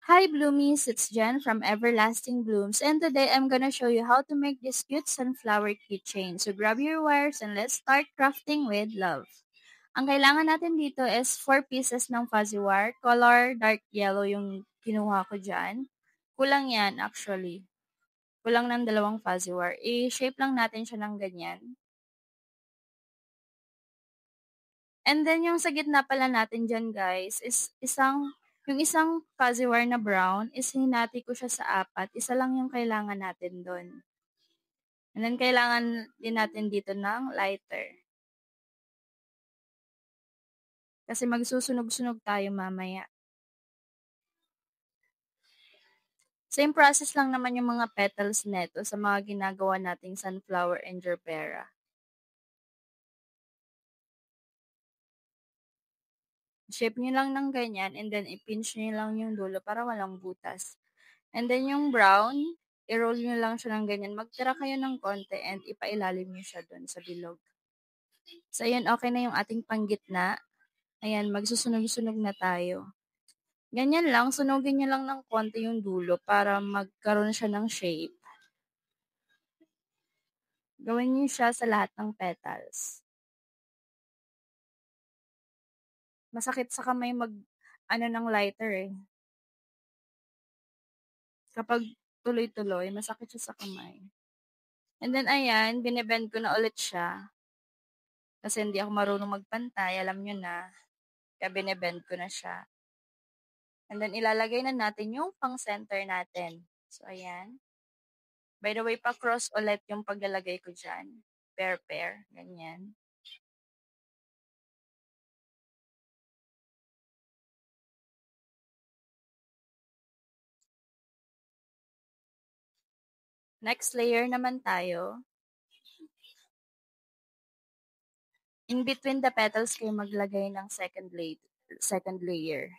Hi Bloomies, it's Jen from Everlasting Blooms, and today I'm gonna show you how to make this cute sunflower keychain. So grab your wires and let's start crafting with love. Ang kailangan natin dito is 4 pieces ng fuzzy wire. Color dark yellow yung kinuha ko dyan. Kulang yan actually. Kulang ng 2 fuzzy wire. I-shape lang natin siya ng ganyan. And then yung sa gitna pala natin dyan guys is yung isang fuzzy wire na brown is hinati ko siya sa 4. Isa lang yung kailangan natin doon. And then kailangan din natin dito ng lighter. Kasi magsusunog-sunog tayo mamaya. Same process lang naman yung mga petals neto sa mga ginagawa nating sunflower and gerbera. Shape nyo lang ng ganyan and then i-pinch nyo lang yung dulo para walang butas. And then yung brown, i-roll nyo lang siya ng ganyan. Magtira kayo ng konti and ipailalim nyo siya doon sa bilog. So ayan, okay na yung ating panggitna. Ayan, magsusunog-sunog na tayo. Ganyan lang, sunugin nyo lang ng konti yung dulo para magkaroon siya ng shape. Gawin nyo siya sa lahat ng petals. Masakit sa kamay ng lighter eh. Kapag tuloy-tuloy, masakit siya sa kamay. And then ayan, binebend ko na ulit siya. Kasi hindi ako marunong magpantay, alam nyo na. Kaya binebend ko na siya. And then ilalagay na natin yung pang center natin. So ayan. By the way, pa-cross ulit yung paglalagay ko dyan. Pair, ganyan. Next layer naman tayo. In between the petals kayo maglagay ng second layer.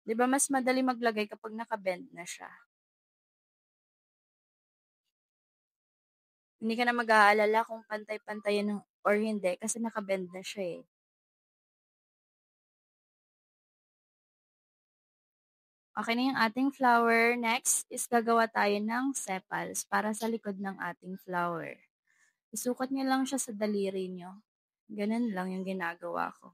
Di ba mas madali maglagay kapag nakabend na siya? Hindi ka na mag-aalala kung pantay-pantay yan or hindi kasi nakabend na siya eh. Okay na yung ating flower. Next is gagawa tayo ng sepals para sa likod ng ating flower. Isukat nyo lang siya sa daliri nyo. Ganun lang yung ginagawa ko.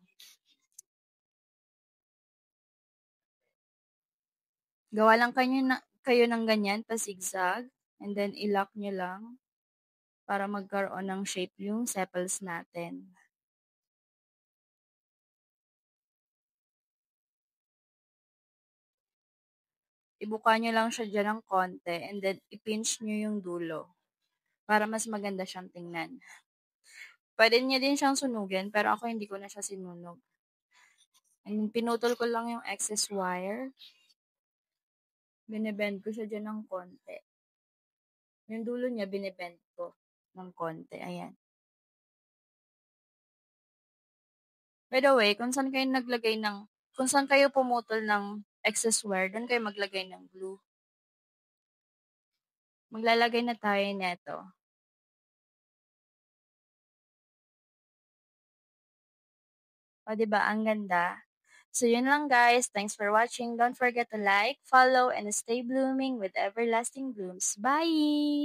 Gawa lang kayo ng ganyan, pa-zigzag. And then, i-lock nyo lang para magkaroon ng shape yung sepals natin. Ibuka nyo lang siya dyan ng konti and then i-pinch nyo yung dulo para mas maganda siyang tingnan. Pwede nyo din siyang sunugin pero ako hindi ko na siya sinunog. And pinutol ko lang yung excess wire. Binebend ko siya dyan ng konti. Yung dulo niya binebend ko ng konti. Ayan. By the way, kung saan kayo pumutol ng excess wire, doon kayo maglagay ng glue. Maglalagay na tayo neto. O, diba? Ang ganda. So, yun lang guys. Thanks for watching. Don't forget to like, follow, and stay blooming with everlasting blooms. Bye!